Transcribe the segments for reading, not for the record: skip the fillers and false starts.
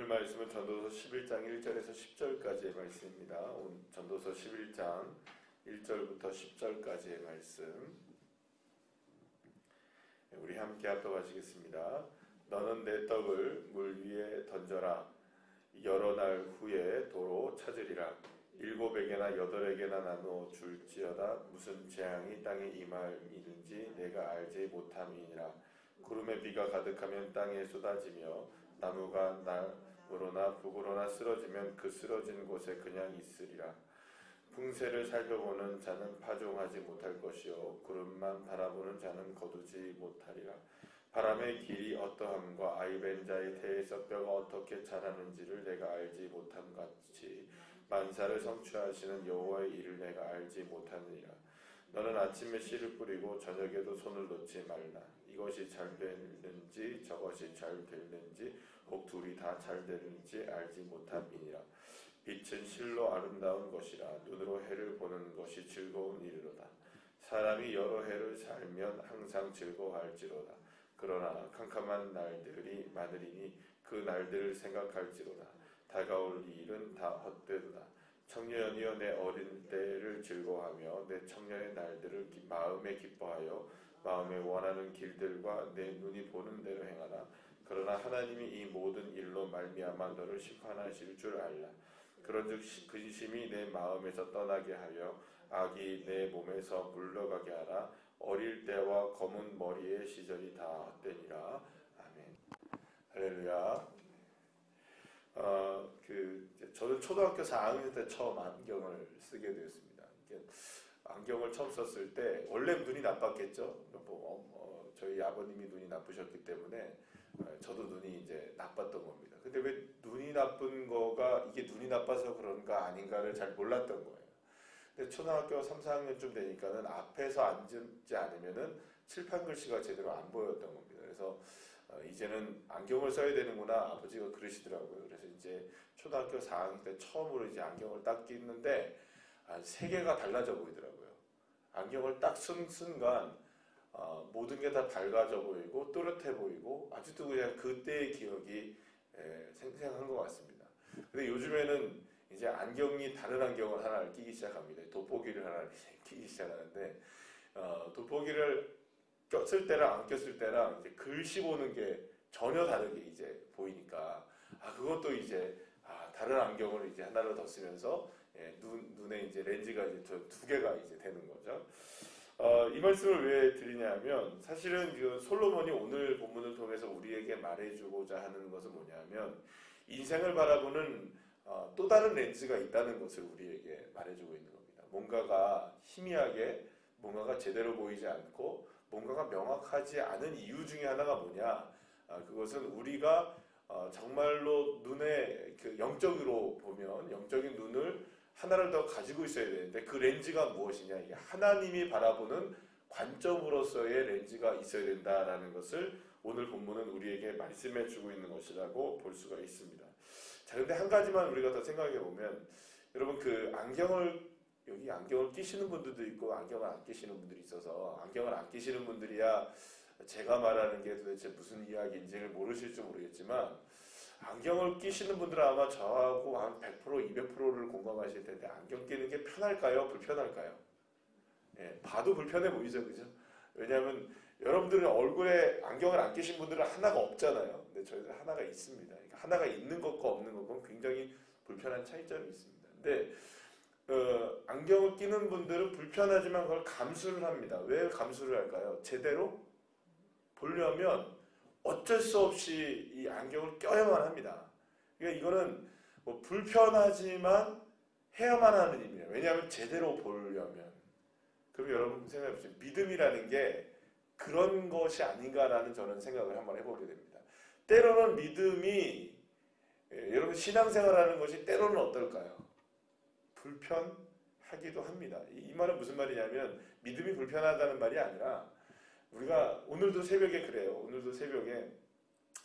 오늘 말씀은 전도서 11장 1절에서 10절까지의 말씀입니다. 전도서 11장 1절부터 10절까지의 말씀 우리 함께 합독하시겠습니다. 너는 내 떡을 물 위에 던져라. 여러 날 후에 도로 찾으리라. 7에게나 8에게나 나누어 줄지어다. 무슨 재앙이 땅에 임함이든지 내가 알지 못함이니라. 구름에 비가 가득하면 땅에 쏟아지며 나무가 남으로나 북으로나 쓰러지면 그 쓰러진 곳에 그냥 있으리라. 풍세를 살펴보는 자는 파종하지 못할 것이요 구름만 바라보는 자는 거두지 못하리라. 바람의 길이 어떠함과 아이벤자의 태에서 뼈가 어떻게 자라는지를 내가 알지 못함 같이 만사를 성취하시는 여호와의 일을 내가 알지 못하느니라. 너는 아침에 씨를 뿌리고 저녁에도 손을 놓지 말라. 이것이 잘 되는지 저것이 잘 되는지 혹 둘이 다 잘 되는지 알지 못함이니라. 빛은 실로 아름다운 것이라. 눈으로 해를 보는 것이 즐거운 일이로다. 사람이 여러 해를 살면 항상 즐거워할지로다. 그러나 캄캄한 날들이 많으리니 그 날들을 생각할지로다. 다가올 일은 다 헛되도다. 청년이여 내 어린 때를 즐거워하며 내 청년의 날들을 마음에 기뻐하여 마음에 원하는 길들과 내 눈이 보는 대로 행하라. 그러나 하나님이 이 모든 일로 말미암아 너를 심판하실 줄 알라. 그런즉 근심이 내 마음에서 떠나게 하여 악이 내 몸에서 물러가게 하라. 어릴 때와 검은 머리의 시절이 다 헛되니라. 아멘. 할렐루야. 저는 초등학교 4학년 때 처음 안경을 쓰게 되었습니다. 안경을 처음 썼을 때 원래 눈이 나빴겠죠. 저희 아버님이 눈이 나쁘셨기 때문에 저도 눈이 이제 나빴던 겁니다. 근데 왜 눈이 나쁜 거가 이게 눈이 나빠서 그런가 아닌가를 잘 몰랐던 거예요. 근데 초등학교 3, 4학년쯤 되니까는 앞에서 앉지 않으면은 칠판 글씨가 제대로 안 보였던 겁니다. 그래서 이제는 안경을 써야 되는구나 아버지가 그러시더라고요. 그래서 이제 초등학교 4학년 때 처음으로 이제 안경을 딱 끼는데 세계가 달라져 보이더라고요. 안경을 딱 쓴 순간 모든 게 다 밝아져 보이고 또렷해 보이고 아직도 그냥 그때의 기억이 생생한 것 같습니다. 근데 요즘에는 이제 안경이 다른 안경을 하나를 끼기 시작합니다. 돋보기를 하나를 끼기 시작하는데 돋보기를 꼈을 때랑 안 꼈을 때랑 이제 글씨 보는 게 전혀 다르게 이제 보이니까 그것도 이제 다른 안경을 이제 하나를 더 쓰면서 눈에 이제 렌즈가 이제 두 개가 이제 되는 거죠. 이 말씀을 왜 드리냐면 사실은 그 솔로몬이 오늘 본문을 통해서 우리에게 말해주고자 하는 것은 뭐냐면 인생을 바라보는 또 다른 렌즈가 있다는 것을 우리에게 말해주고 있는 겁니다. 뭔가가 희미하게 뭔가가 제대로 보이지 않고 뭔가가 명확하지 않은 이유 중에 하나가 뭐냐? 그것은 우리가 정말로 눈에 영적으로 보면 영적인 눈을 하나를 더 가지고 있어야 되는데 그 렌즈가 무엇이냐? 이게 하나님이 바라보는 관점으로서의 렌즈가 있어야 된다라는 것을 오늘 본문은 우리에게 말씀해 주고 있는 것이라고 볼 수가 있습니다. 자, 근데 한 가지만 우리가 더 생각해 보면 여러분 여기 안경을 끼시는 분들도 있고 안경을 안 끼시는 분들이 있어서 안경을 안 끼시는 분들이야 제가 말하는 게 도대체 무슨 이야기인지를 모르실지 모르겠지만 안경을 끼시는 분들은 아마 저하고 한 100%, 200%를 공감하실 텐데 안경 끼는 게 편할까요? 불편할까요? 봐도 불편해 보이죠, 그죠? 왜냐하면 여러분들은 얼굴에 안경을 안 끼신 분들은 하나가 없잖아요. 근데 저희들 하나가 있습니다. 그러니까 하나가 있는 것과 없는 것은 굉장히 불편한 차이점이 있습니다. 근데 안경을 끼는 분들은 불편하지만 그걸 감수를 합니다. 왜 감수를 할까요? 제대로 보려면 어쩔 수 없이 이 안경을 껴야만 합니다. 그러니까 이거는 뭐 불편하지만 해야만 하는 일이에요. 왜냐하면 제대로 보려면. 그럼 여러분 생각해 보세요. 믿음이라는 게 그런 것이 아닌가라는 저는 생각을 한번 해보게 됩니다. 때로는 믿음이 여러분 신앙생활하는 것이 때로는 어떨까요? 불편하기도 합니다. 이 말은 무슨 말이냐면 믿음이 불편하다는 말이 아니라 우리가 오늘도 새벽에 그래요. 오늘도 새벽에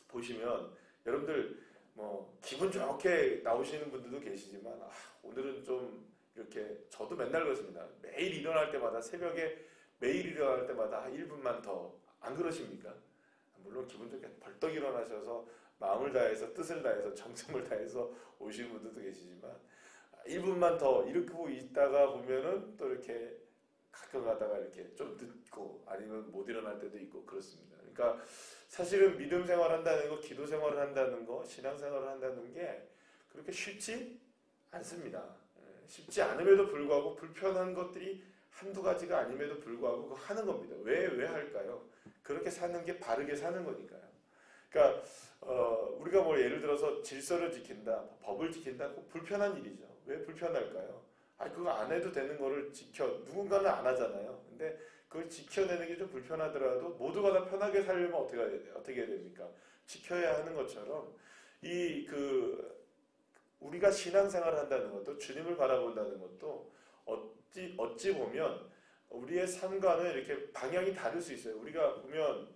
보시면 여러분들 뭐 기분 좋게 나오시는 분들도 계시지만 오늘은 좀 이렇게 저도 맨날 그렇습니다. 매일 일어날 때마다 새벽에 매일 일어날 때마다 한 1분만 더 안 그러십니까? 물론 기분 좋게 벌떡 일어나셔서 마음을 다해서 뜻을 다해서 정성을 다해서 오시는 분들도 계시지만 1분만 더 이러고 있다가 보면은 또 이렇게 가끔 가다가 이렇게 좀 늦고 아니면 못 일어날 때도 있고 그렇습니다. 그러니까 사실은 믿음 생활한다는 거, 기도 생활을 한다는 거, 신앙 생활을 한다는 게 그렇게 쉽지 않습니다. 쉽지 않음에도 불구하고 불편한 것들이 한두 가지가 아님에도 불구하고 그거 하는 겁니다. 왜 할까요? 그렇게 사는 게 바르게 사는 거니까요. 그러니까 우리가 뭐 예를 들어서 질서를 지킨다, 법을 지킨다, 꼭 불편한 일이죠. 왜 불편할까요? 그거 안 해도 되는 거를 누군가는 안 하잖아요. 근데 그걸 지켜내는 게 좀 불편하더라도 모두가 다 편하게 살려면 어떻게 해야 됩니까? 지켜야 하는 것처럼 우리가 신앙생활을 한다는 것도 주님을 바라본다는 것도 어찌 보면 우리의 삶과는 이렇게 방향이 다를 수 있어요. 우리가 보면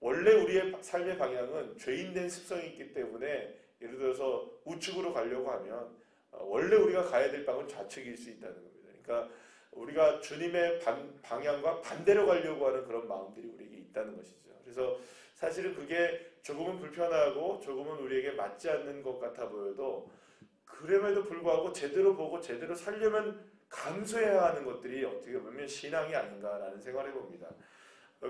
원래 우리의 삶의 방향은 죄인된 습성이 있기 때문에 예를 들어서 우측으로 가려고 하면 원래 우리가 가야 될 방은 좌측일 수 있다는 겁니다. 그러니까 우리가 주님의 방향과 반대로 가려고 하는 그런 마음들이 우리에게 있다는 것이죠. 그래서 사실은 그게 조금은 불편하고 조금은 우리에게 맞지 않는 것 같아 보여도 그럼에도 불구하고 제대로 보고 제대로 살려면 감수해야 하는 것들이 어떻게 보면 신앙이 아닌가라는 생각을 해봅니다.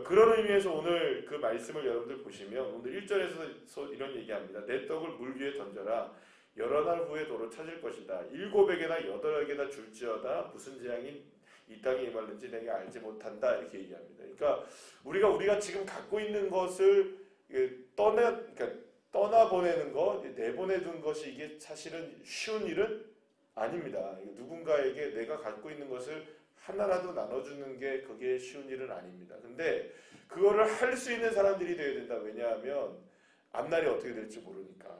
그런 의미에서 오늘 그 말씀을 여러분들 보시면 오늘 1절에서 이런 얘기합니다. 내 떡을 물 위에 던져라. 여러 날 후에 도로 찾을 것이다. 7에게나 8에게나 줄지어다. 무슨 재앙이 이 땅에 임하는지 내게 알지 못한다. 이렇게 얘기합니다. 그러니까 우리가 지금 갖고 있는 것을 떠나보내는 것, 내보내둔 것이 이게 사실은 쉬운 일은 아닙니다. 누군가에게 내가 갖고 있는 것을 하나라도 나눠주는 게 그게 쉬운 일은 아닙니다. 근데 그거를 할 수 있는 사람들이 되어야 된다. 왜냐하면 앞날이 어떻게 될지 모르니까.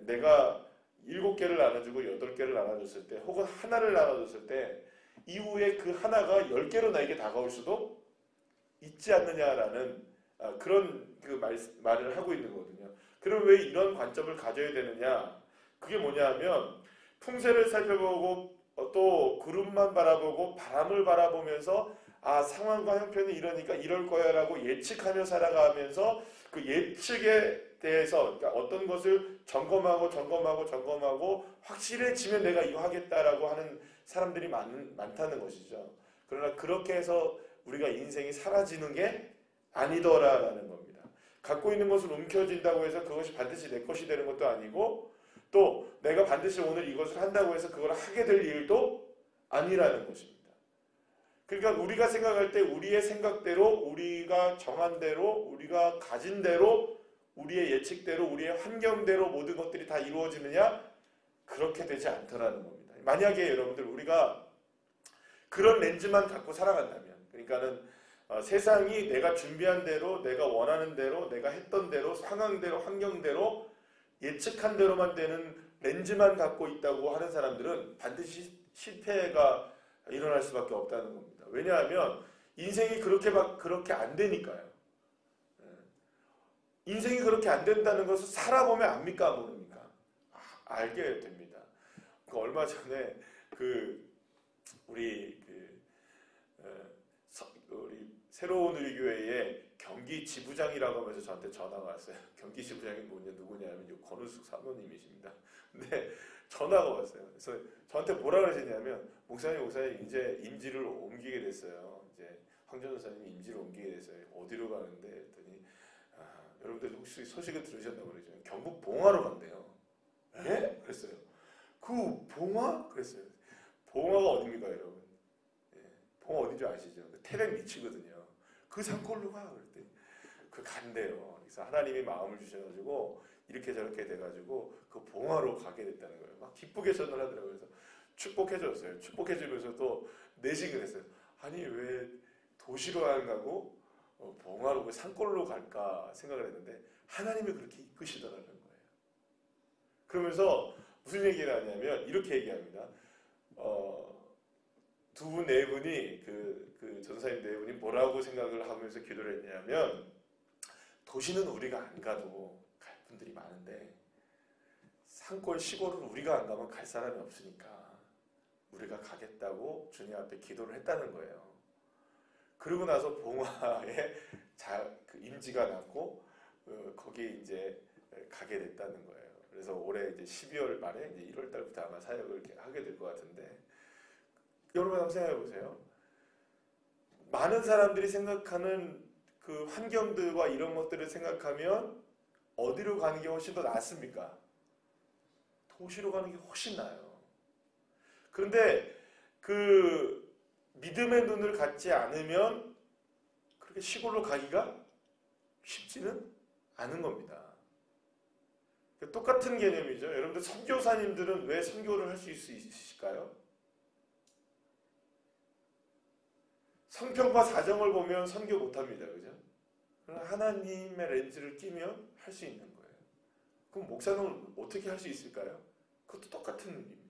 내가 7개를 나눠주고 8개를 나눠줬을 때 혹은 하나를 나눠줬을 때 이후에 그 하나가 10개로 나에게 다가올 수도 있지 않느냐라는 그런 말을 하고 있는 거거든요. 그럼 왜 이런 관점을 가져야 되느냐? 그게 뭐냐 하면 풍세를 살펴보고 또 구름만 바라보고 바람을 바라보면서 상황과 형편이 이러니까 이럴 거야 라고 예측하며 살아가면서 그 예측에 대해서 그러니까 어떤 것을 점검하고 확실해지면 내가 이거 하겠다라고 하는 사람들이 많다는 것이죠. 그러나 그렇게 해서 우리가 인생이 사라지는 게 아니더라라는 겁니다. 갖고 있는 것을 움켜쥔다고 해서 그것이 반드시 내 것이 되는 것도 아니고 또 내가 반드시 오늘 이것을 한다고 해서 그걸 하게 될 일도 아니라는 것입니다. 그러니까 우리가 생각할 때 우리의 생각대로 우리가 정한 대로 우리가 가진 대로 우리의 예측대로 우리의 환경대로 모든 것들이 다 이루어지느냐? 그렇게 되지 않더라는 겁니다. 만약에 여러분들 우리가 그런 렌즈만 갖고 살아간다면 그러니까는 세상이 내가 준비한 대로 내가 원하는 대로 내가 했던 대로 상황대로 환경대로 예측한 대로만 되는 렌즈만 갖고 있다고 하는 사람들은 반드시 실패가 일어날 수밖에 없다는 겁니다. 왜냐하면 인생이 그렇게 안 되니까요. 인생이 그렇게 안 된다는 것을 살아보면 압니까? 모릅니까? 알게 됩니다. 얼마 전에 우리 새로운 우리 교회의 경기 지부장이라고 하면서 저한테 전화가 왔어요. 경기 지부장이 누구냐면 권우숙 사모님이십니다. 근데 전화가 왔어요. 그래서 저한테 뭐라 그러시냐면 목사님 이제 임지를 옮기게 됐어요. 이제 황전 전사님이 임지를 옮기게 됐어요. 어디로 가는데 했더니 여러분들 혹시 소식을 들으셨나고 그러죠. 경북 봉화로 간대요. 예? 그랬어요. 그 봉화? 그랬어요. 봉화가 어딥니까 여러분? 봉화 어딘지 아시죠? 태백 밑이거든요. 그 산골로 가. 그랬더니 그 간대요. 그래서 하나님이 마음을 주셔가지고 이렇게 저렇게 돼가지고 그 봉화로 가게 됐다는 거예요. 막 기쁘게 전화를 하더라고요. 그래서 축복해줬어요. 축복해주면서도 내식을 했어요. 아니 왜 도시로 안 가고 봉화로 그 산골로 갈까 생각을 했는데 하나님이 그렇게 이끄시더라는 거예요. 그러면서 무슨 얘기를 하냐면 이렇게 얘기합니다. 두 분 네 분이 그 전사님 네 분이 뭐라고 생각을 하면서 기도를 했냐면 도시는 우리가 안 가도 갈 분들이 많은데 산골 시골은 우리가 안 가면 갈 사람이 없으니까 우리가 가겠다고 주님 앞에 기도를 했다는 거예요. 그러고 나서 봉화에 그 임지가 났고 거기에 이제 가게 됐다는 거예요. 그래서 올해 이제 12월 말에 이제 1월 달부터 아마 사역을 하게 될 것 같은데, 여러분 한번 생각해 보세요. 많은 사람들이 생각하는 그 환경들과 이런 것들을 생각하면 어디로 가는 게 훨씬 더 낫습니까? 도시로 가는 게 훨씬 나아요. 그런데 그 믿음의 눈을 갖지 않으면 그렇게 시골로 가기가 쉽지는 않은 겁니다. 똑같은 개념이죠. 여러분들 선교사님들은 왜 선교를 할 수 있으실까요? 성편과 사정을 보면 선교 못합니다. 그죠? 그러나 하나님의 렌즈를 끼면 할 수 있는 거예요. 그럼 목사는 어떻게 할 수 있을까요? 그것도 똑같은 일입니다.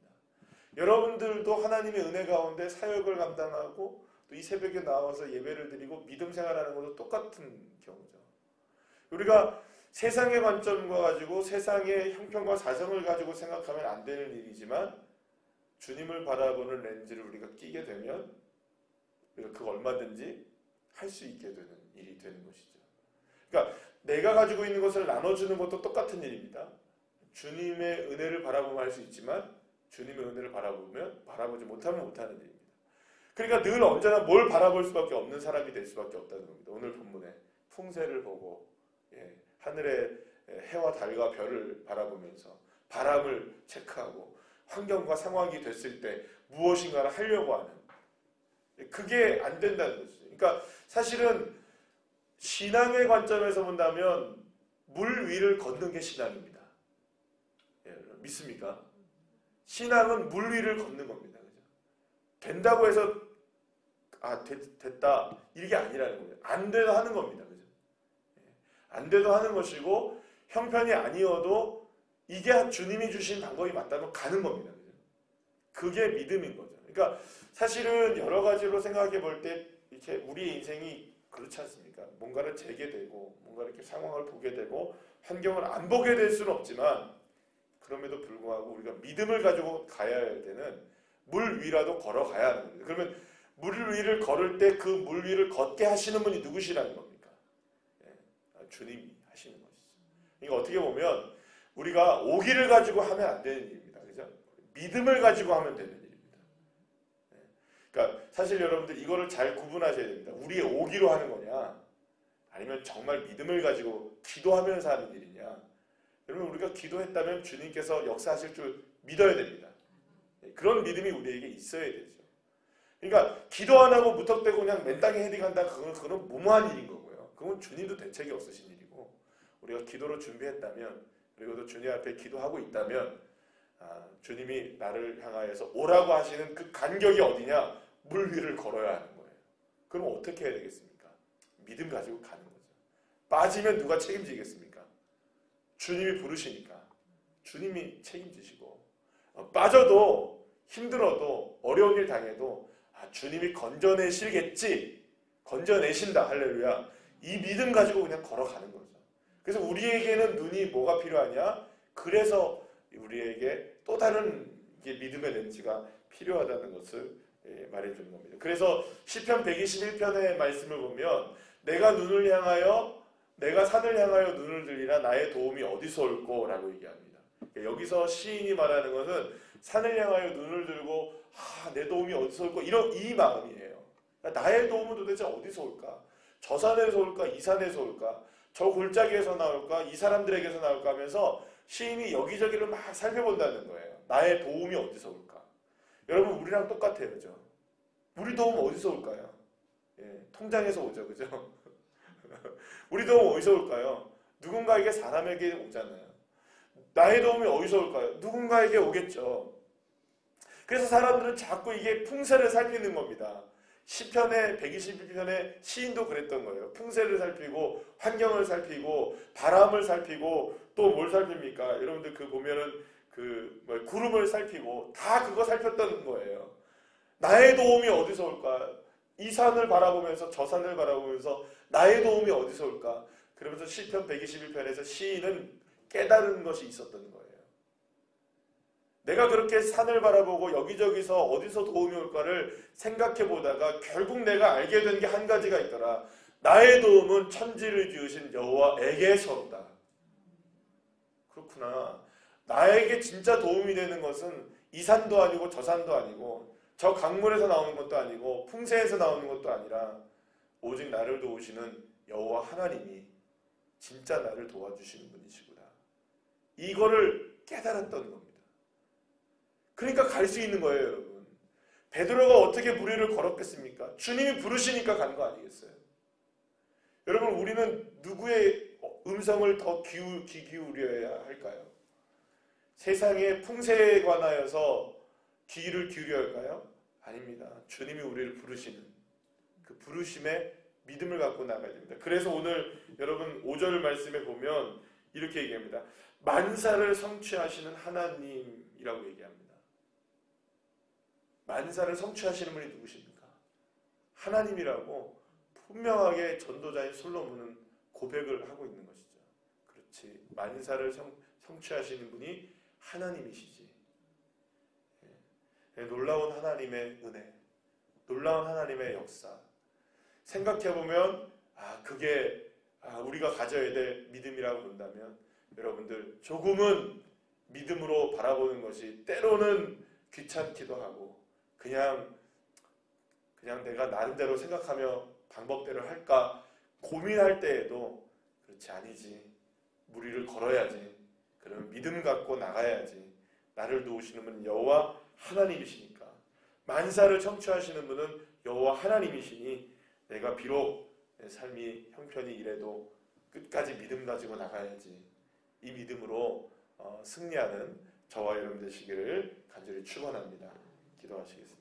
여러분들도 하나님의 은혜 가운데 사역을 감당하고 또 이 새벽에 나와서 예배를 드리고 믿음 생활하는 것도 똑같은 경우죠. 우리가 세상의 관점과 가지고 세상의 형편과 사정을 가지고 생각하면 안 되는 일이지만 주님을 바라보는 렌즈를 우리가 끼게 되면 우리가 그거 얼마든지 할 수 있게 되는 일이 되는 것이죠. 그러니까 내가 가지고 있는 것을 나눠주는 것도 똑같은 일입니다. 주님의 은혜를 바라보면 할 수 있지만 주님의 은혜를 바라보지 못하면 못하는 일입니다. 그러니까 늘 언제나 뭘 바라볼 수밖에 없는 사람이 될 수밖에 없다는 겁니다. 오늘 본문에 풍세를 보고 하늘의 해와 달과 별을 바라보면서 바람을 체크하고 환경과 상황이 됐을 때 무엇인가를 하려고 하는, 그게 안 된다는 거죠. 그러니까 사실은 신앙의 관점에서 본다면 물 위를 걷는 게 신앙입니다. 믿습니까? 신앙은 물 위를 걷는 겁니다. 그죠? 된다고 해서 됐다 이게 아니라는 거예요. 안 돼도 하는 겁니다. 그죠? 안 돼도 하는 것이고 형편이 아니어도 이게 주님이 주신 방법이 맞다면 가는 겁니다. 그죠? 그게 믿음인 거죠. 그러니까 사실은 여러 가지로 생각해 볼 때 이렇게 우리의 인생이 그렇지 않습니까? 뭔가를 재게 되고 뭔가 이렇게 상황을 보게 되고 환경을 안 보게 될 수는 없지만 그럼에도 불구하고 우리가 믿음을 가지고 가야 할 때는 물 위라도 걸어가야 하는 겁니다. 그러면 물 위를 걸을 때 그 물 위를 걷게 하시는 분이 누구시라는 겁니까? 주님이 하시는 것이죠. 이거 어떻게 보면 우리가 오기를 가지고 하면 안 되는 일입니다. 그죠? 믿음을 가지고 하면 되는 일입니다. 그러니까 사실 여러분들 이거를 잘 구분하셔야 됩니다. 우리의 오기로 하는 거냐 아니면 정말 믿음을 가지고 기도하면서 하는 일이냐. 여러분 우리가 기도했다면 주님께서 역사하실 줄 믿어야 됩니다. 그런 믿음이 우리에게 있어야 되죠. 그러니까 기도 안 하고 무턱대고 그냥 맨땅에 헤딩한다, 그건 무모한 일인 거고요. 그건 주님도 대책이 없으신 일이고, 우리가 기도로 준비했다면, 그리고 또 주님 앞에 기도하고 있다면 주님이 나를 향하여서 오라고 하시는 그 간격이 어디냐? 물 위를 걸어야 하는 거예요. 그럼 어떻게 해야 되겠습니까? 믿음 가지고 가는 거죠. 빠지면 누가 책임지겠습니까? 주님이 부르시니까 주님이 책임지시고, 빠져도 힘들어도 어려운 일 당해도 주님이 건져내시겠지, 건져내신다, 할렐루야, 이 믿음 가지고 그냥 걸어가는 거죠. 그래서 우리에게는 눈이 뭐가 필요하냐? 그래서 우리에게 또 다른 믿음의 렌즈가 필요하다는 것을 말해주는 겁니다. 그래서 시편 121편의 말씀을 보면 내가 산을 향하여 눈을 들리라 나의 도움이 어디서 올꼬 라고 얘기합니다. 여기서 시인이 말하는 것은 산을 향하여 눈을 들고 내 도움이 어디서 올까? 이 마음이에요. 나의 도움은 도대체 어디서 올까? 저 산에서 올까? 이 산에서 올까? 저 골짜기에서 나올까? 이 사람들에게서 나올까? 하면서 시인이 여기저기를 막 살펴본다는 거예요. 나의 도움이 어디서 올까? 여러분 우리랑 똑같아요. 그죠? 우리 도움 어디서 올까요? 통장에서 오죠. 그죠? 우리 도움 어디서 올까요? 누군가에게 사람에게 오잖아요. 나의 도움이 어디서 올까요? 누군가에게 오겠죠. 그래서 사람들은 자꾸 이게 풍세를 살피는 겁니다. 시편의 121편의 시인도 그랬던 거예요. 풍세를 살피고 환경을 살피고 바람을 살피고 또 뭘 살핍니까? 여러분들 보면은 구름을 살피고 다 그거 살폈던 거예요. 나의 도움이 어디서 올까? 이 산을 바라보면서 저 산을 바라보면서 나의 도움이 어디서 올까? 그러면서 시편 121편에서 시인은 깨달은 것이 있었던 거예요. 내가 그렇게 산을 바라보고 여기저기서 어디서 도움이 올까를 생각해 보다가 결국 내가 알게 된 게 한 가지가 있더라. 나의 도움은 천지를 지으신 여호와에게서 온다. 그렇구나. 나에게 진짜 도움이 되는 것은 이 산도 아니고 저 산도 아니고 저 강물에서 나오는 것도 아니고 풍세에서 나오는 것도 아니라 오직 나를 도우시는 여호와 하나님이 진짜 나를 도와주시는 분이시구나. 이거를 깨달았던 겁니다. 그러니까 갈 수 있는 거예요, 여러분. 베드로가 어떻게 무리를 걸었겠습니까? 주님이 부르시니까 간 거 아니겠어요? 여러분, 우리는 누구의 음성을 더 귀 기울여야 할까요? 세상의 풍세에 관하여서 귀를 기울여야 할까요? 아닙니다. 주님이 우리를 부르시는 그 부르심에 믿음을 갖고 나가야 됩니다. 그래서 오늘 여러분 5절 말씀에 보면 이렇게 얘기합니다. 만사를 성취하시는 하나님이라고 얘기합니다. 만사를 성취하시는 분이 누구십니까? 하나님이라고 분명하게 전도자인 솔로몬은 고백을 하고 있는 것이죠. 그렇지. 만사를 성취하시는 분이 하나님이시지. 놀라운 하나님의 은혜, 놀라운 하나님의 역사. 생각해보면 그게 우리가 가져야 될 믿음이라고 본다면 여러분들 조금은 믿음으로 바라보는 것이 때로는 귀찮기도 하고 그냥 내가 나름대로 생각하며 방법대로 할까 고민할 때에도 그렇지 아니지. 무리를 걸어야지. 그러면 믿음 갖고 나가야지. 나를 도우시는 분은 여호와 하나님이시니까. 만사를 성취하시는 분은 여호와 하나님이시니 내가 비록 내 삶이 형편이 이래도 끝까지 믿음 가지고 나가야지. 이 믿음으로 승리하는 저와 여러분 되시기를 간절히 축원합니다. 기도하시겠습니다.